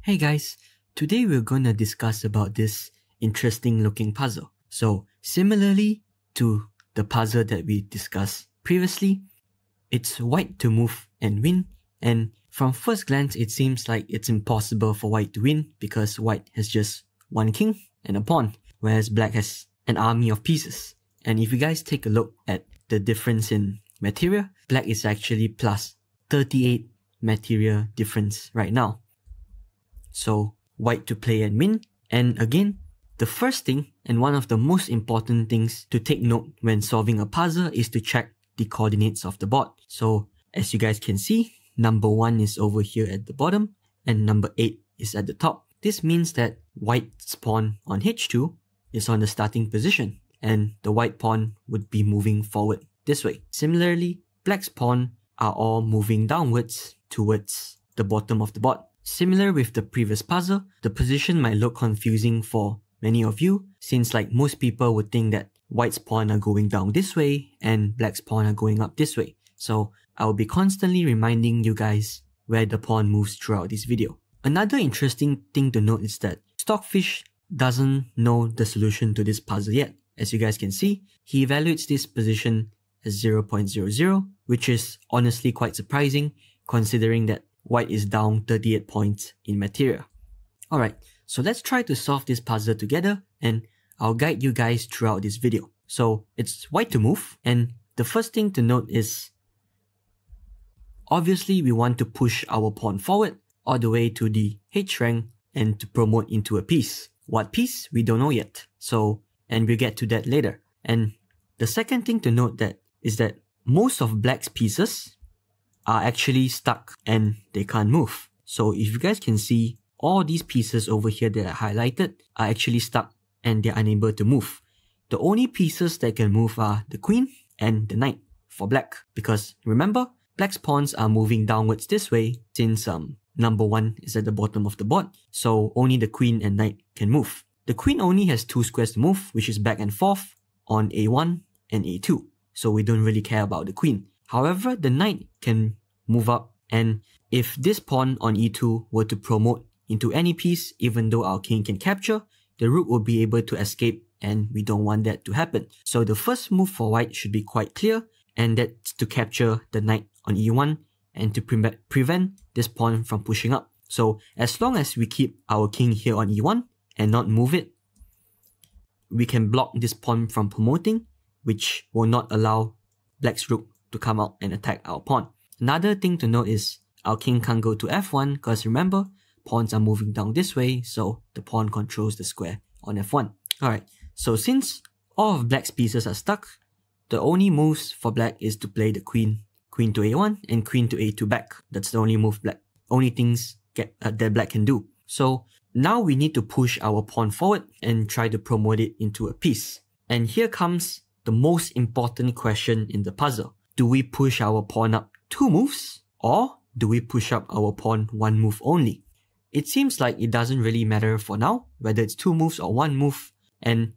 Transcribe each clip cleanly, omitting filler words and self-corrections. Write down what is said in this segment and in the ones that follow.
Hey guys, today we're gonna discuss about this interesting looking puzzle. So similarly to the puzzle that we discussed previously, it's white to move and win, and from first glance it seems like it's impossible for white to win because white has just one king and a pawn, whereas black has an army of pieces. And if you guys take a look at the difference in material, black is actually plus 38 material difference right now. So white to play and win. And again, the first thing and one of the most important things to take note when solving a puzzle is to check the coordinates of the board. So as you guys can see, number 1 is over here at the bottom and number 8 is at the top. This means that white's pawn on h2 is on the starting position and the white pawn would be moving forward this way. Similarly, black's pawn are all moving downwards towards the bottom of the board. Similar with the previous puzzle, the position might look confusing for many of you, since like most people would think that white's pawn are going down this way and black's pawn are going up this way. So I will be constantly reminding you guys where the pawn moves throughout this video. Another interesting thing to note is that Stockfish doesn't know the solution to this puzzle yet. As you guys can see, he evaluates this position as 0.00, which is honestly quite surprising considering that white is down 38 points in material. Alright, so let's try to solve this puzzle together and I'll guide you guys throughout this video. So it's white to move, and the first thing to note is obviously we want to push our pawn forward all the way to the H rank and to promote into a piece. What piece? We don't know yet. And we'll get to that later. And the second thing to note is that most of black's pieces are actually stuck and they can't move. So if you guys can see, all these pieces over here that I highlighted are actually stuck and they're unable to move. The only pieces that can move are the queen and the knight for black, because remember, black's pawns are moving downwards this way since number 1 is at the bottom of the board, so only the queen and knight can move. The queen only has 2 squares to move, which is back and forth on a1 and a2, so we don't really care about the queen. However, the knight can move up, and if this pawn on e2 were to promote into any piece, even though our king can capture, the rook will be able to escape, and we don't want that to happen. So the first move for white should be quite clear, and that's to capture the knight on e1 and to prevent this pawn from pushing up. So as long as we keep our king here on e1 and not move it, we can block this pawn from promoting, which will not allow black's rook to come out and attack our pawn. Another thing to note is our king can't go to f1 because remember, pawns are moving down this way, so the pawn controls the square on f1. Alright, so since all of black's pieces are stuck, the only moves for black is to play the queen to a1 and queen to a2 back. That's the only things that black can do. So now we need to push our pawn forward and try to promote it into a piece. And here comes the most important question in the puzzle. Do we push our pawn up 2 moves, or do we push up our pawn 1 move only? It seems like it doesn't really matter for now, whether it's 2 moves or 1 move, and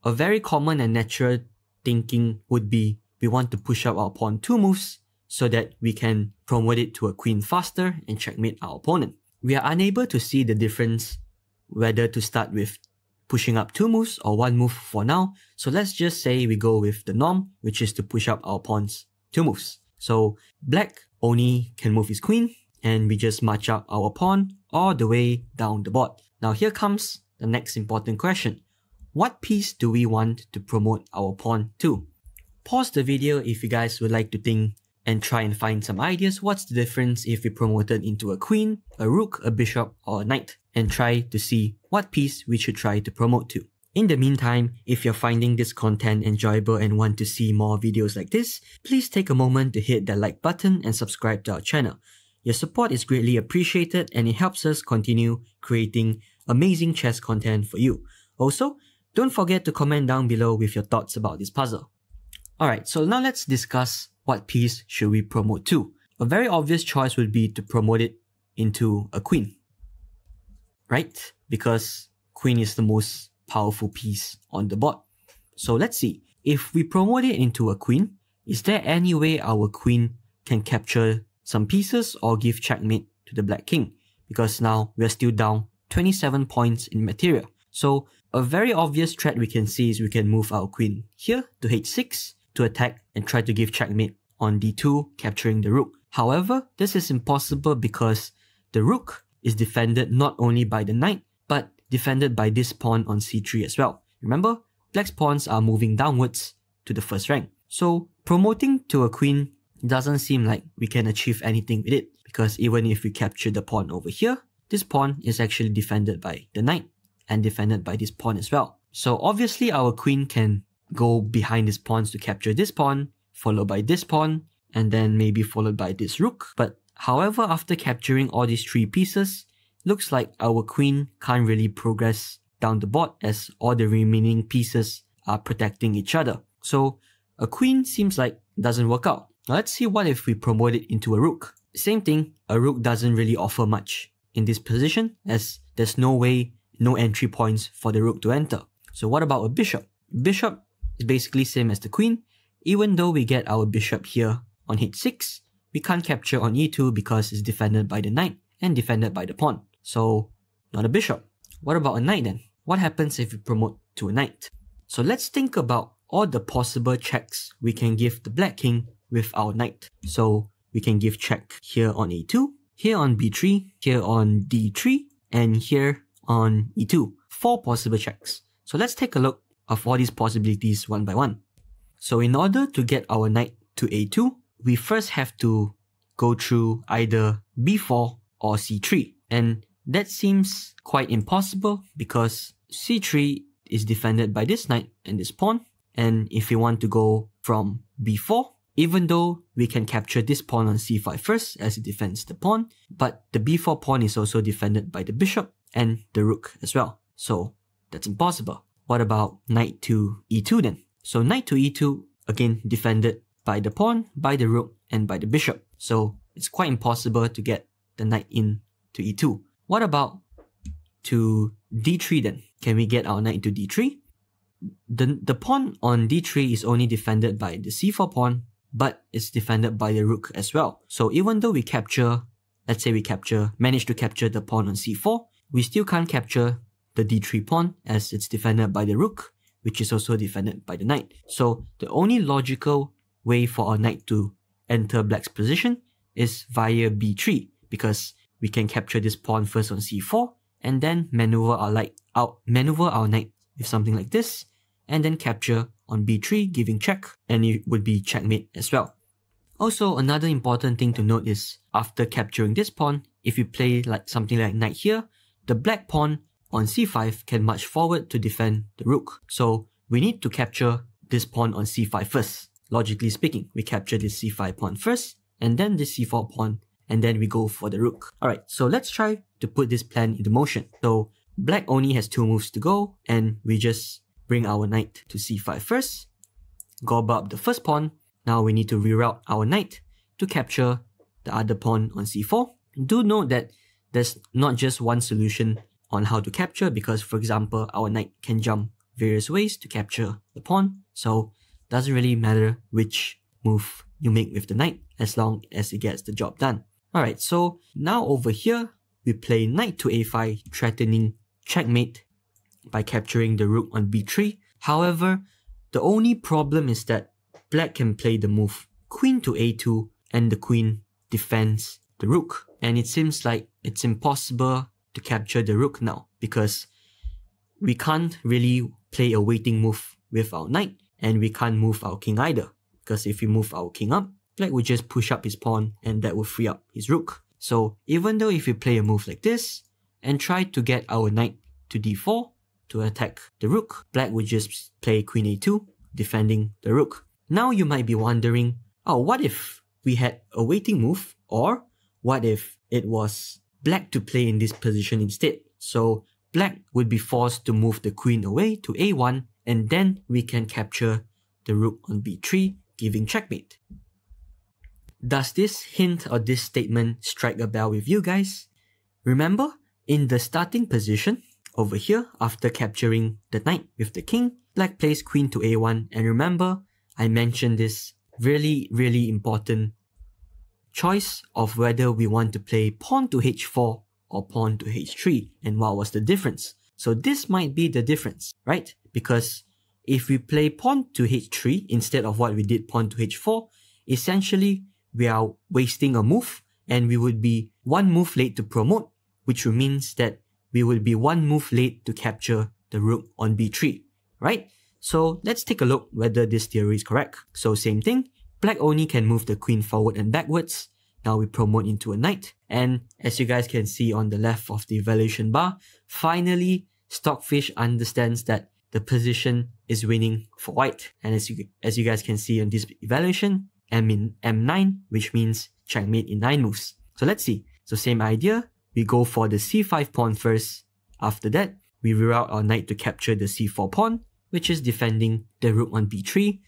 a very common and natural thinking would be we want to push up our pawn 2 moves so that we can promote it to a queen faster and checkmate our opponent. We are unable to see the difference whether to start with pushing up 2 moves or 1 move for now, so let's just say we go with the norm, which is to push up our pawns 2 moves. So black only can move his queen, and we just march up our pawn all the way down the board. Now here comes the next important question. What piece do we want to promote our pawn to? Pause the video if you guys would like to think and try and find some ideas. What's the difference if we promote it into a queen, a rook, a bishop, or a knight, and try to see what piece we should try to promote to. In the meantime, if you're finding this content enjoyable and want to see more videos like this, please take a moment to hit that like button and subscribe to our channel. Your support is greatly appreciated and it helps us continue creating amazing chess content for you. Also, don't forget to comment down below with your thoughts about this puzzle. Alright, so now let's discuss what piece should we promote to. A very obvious choice would be to promote it into a queen, right? Because queen is the most powerful piece on the board. So let's see, if we promote it into a queen, is there any way our queen can capture some pieces or give checkmate to the black king? because now we're still down 27 points in material. So a very obvious threat we can see is we can move our queen here to h6 to attack and try to give checkmate on d2, capturing the rook. However, this is impossible because the rook is defended not only by the knight, but defended by this pawn on c3 as well. Remember, black's pawns are moving downwards to the first rank. So promoting to a queen doesn't seem like we can achieve anything with it, because even if we capture the pawn over here, this pawn is actually defended by the knight and defended by this pawn as well. So obviously our queen can go behind these pawns to capture this pawn, followed by this pawn, and then maybe followed by this rook. But however, after capturing all these three pieces, looks like our queen can't really progress down the board as all the remaining pieces are protecting each other. So a queen seems like doesn't work out. Now let's see what if we promote it into a rook. Same thing, a rook doesn't really offer much in this position as there's no entry points for the rook to enter. So what about a bishop? Bishop is basically same as the queen. Even though we get our bishop here on h6, we can't capture on e2 because it's defended by the knight and defended by the pawn. So not a bishop. What about a knight then? What happens if we promote to a knight? So let's think about all the possible checks we can give the black king with our knight. So we can give check here on a2, here on b3, here on d3, and here on e2. 4 possible checks. So let's take a look of all these possibilities one by one. So in order to get our knight to a2, we first have to go through either b4 or c3. And that seems quite impossible because c3 is defended by this knight and this pawn. And if we want to go from b4, even though we can capture this pawn on c5 first as it defends the pawn, but the b4 pawn is also defended by the bishop and the rook as well. So that's impossible. What about knight to e2 then? So knight to e2, again defended by the pawn, by the rook, and by the bishop. So it's quite impossible to get the knight in to e2. What about to d3 then? Can we get our knight to d3? The pawn on d3 is only defended by the c4 pawn, but it's defended by the rook as well. So even though we capture, let's say we manage to capture the pawn on c4, we still can't capture the d3 pawn as it's defended by the rook, which is also defended by the knight. So the only logical way for our knight to enter black's position is via b3, because we can capture this pawn first on c4 and then maneuver our knight with something like this, and then capture on b3, giving check, and it would be checkmate as well. Also, another important thing to note is after capturing this pawn, if you play like something like knight here, the black pawn on c5 can march forward to defend the rook. So we need to capture this pawn on c5 first. Logically speaking, we capture this c5 pawn first, and then this c4 pawn, and then we go for the rook. Alright, so let's try to put this plan into motion. So black only has 2 moves to go, and we just bring our knight to c5 first, gobble up the first pawn. Now we need to reroute our knight to capture the other pawn on c4. Do note that there's not just one solution on how to capture, because for example, our knight can jump various ways to capture the pawn. So it doesn't really matter which move you make with the knight as long as it gets the job done. Alright, so now over here, we play knight to a5, threatening checkmate by capturing the rook on b3. However, the only problem is that black can play the move queen to a2 and the queen defends the rook. And it seems like it's impossible to capture the rook now because we can't really play a waiting move with our knight, and we can't move our king either, because if we move our king up, black would just push up his pawn and that would free up his rook. So even though if we play a move like this and try to get our knight to d4 to attack the rook, black would just play queen a2, defending the rook. Now you might be wondering, oh, what if we had a waiting move, or what if it was black to play in this position instead? So black would be forced to move the queen away to a1, and then we can capture the rook on b3, giving checkmate. Does this hint or this statement strike a bell with you guys? Remember, in the starting position, over here, after capturing the knight with the king, black plays queen to a1, and remember, I mentioned this really important choice of whether we want to play pawn to h4 or pawn to h3, and what was the difference? So this might be the difference, right? Because if we play pawn to h3 instead of what we did pawn to h4, essentially we are wasting a move and we would be one move late to promote, which means that we will be one move late to capture the rook on b3, right? So let's take a look whether this theory is correct. So same thing, black only can move the queen forward and backwards. Now we promote into a knight, and as you guys can see on the left of the evaluation bar, finally Stockfish understands that the position is winning for white. And as you guys can see on this evaluation, M in M9, which means checkmate in 9 moves. So let's see. So same idea, we go for the c5 pawn first. After that, we reroute our knight to capture the c4 pawn, which is defending the rook on b3.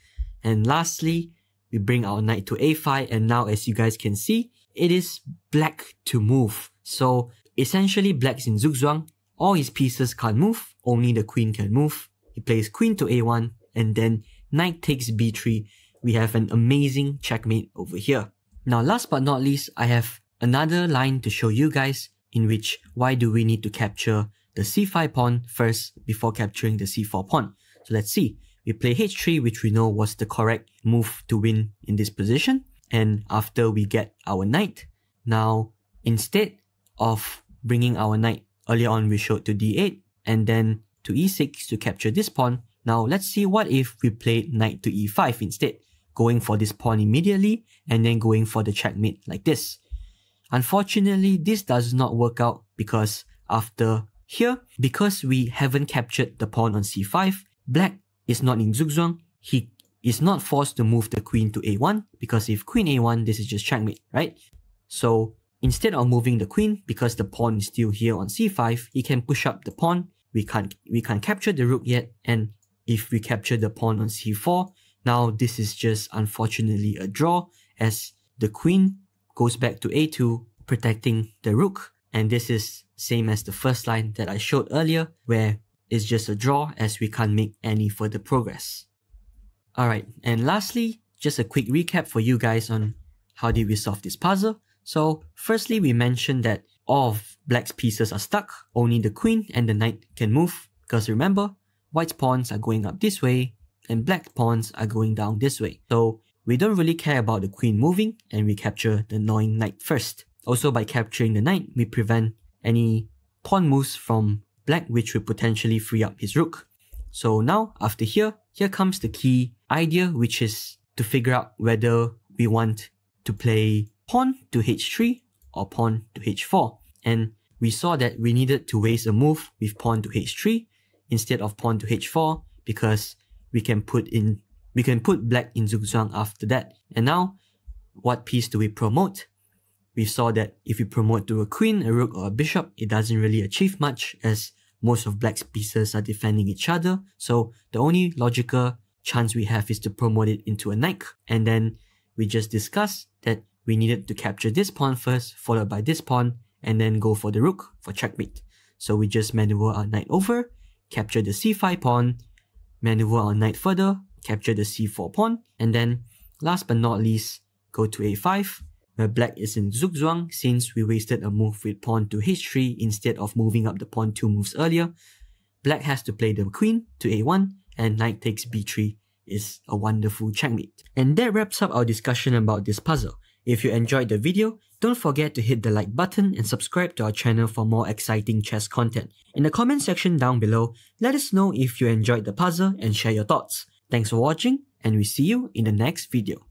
And lastly, we bring our knight to a5, and now as you guys can see, it is black to move. So essentially black's in zugzwang, all his pieces can't move, only the queen can move. He plays queen to a1, and then knight takes b3. We have an amazing checkmate over here. Now last but not least, I have another line to show you guys in which why do we need to capture the c5 pawn first before capturing the c4 pawn. So let's see. We play h3, which we know was the correct move to win in this position. And after we get our knight, now instead of bringing our knight, earlier on we showed to d8 and then to e6 to capture this pawn. Now let's see what if we played knight to e5 instead, going for this pawn immediately and then going for the checkmate like this. Unfortunately, this does not work out because after here, because we haven't captured the pawn on c5, black is not in zugzwang. He is not forced to move the queen to a1 because if queen a1, this is just checkmate, right? So instead of moving the queen, because the pawn is still here on c5, he can push up the pawn. We can't capture the rook yet, and if we capture the pawn on c4, now this is just unfortunately a draw as the queen goes back to a2, protecting the rook. And this is same as the first line that I showed earlier, where it's just a draw as we can't make any further progress. Alright, and lastly, just a quick recap for you guys on how did we solve this puzzle. So firstly, we mentioned that all of black's pieces are stuck, only the queen and the knight can move, because remember, white's pawns are going up this way and black pawns are going down this way. So we don't really care about the queen moving, and we capture the annoying knight first. Also, by capturing the knight, we prevent any pawn moves from black, which will potentially free up his rook. So now, after here comes the key idea, which is to figure out whether we want to play pawn to h3 or pawn to h4. And we saw that we needed to waste a move with pawn to h3 instead of pawn to h4 because we can put black in zugzwang after that. And now, what piece do we promote? We saw that if we promote to a queen, a rook, or a bishop, it doesn't really achieve much as most of black's pieces are defending each other. So the only logical chance we have is to promote it into a knight. And then we just discussed that we needed to capture this pawn first, followed by this pawn, and then go for the rook for checkmate. So we just maneuver our knight over, capture the c5 pawn, maneuver our knight further, capture the c4 pawn, and then last but not least, go to a5, where black is in zugzwang since we wasted a move with pawn to h3 instead of moving up the pawn 2 moves earlier. Black has to play the queen to a1, and knight takes b3 is a wonderful checkmate. And that wraps up our discussion about this puzzle. If you enjoyed the video, don't forget to hit the like button and subscribe to our channel for more exciting chess content. In the comment section down below, let us know if you enjoyed the puzzle and share your thoughts. Thanks for watching, and we see you in the next video.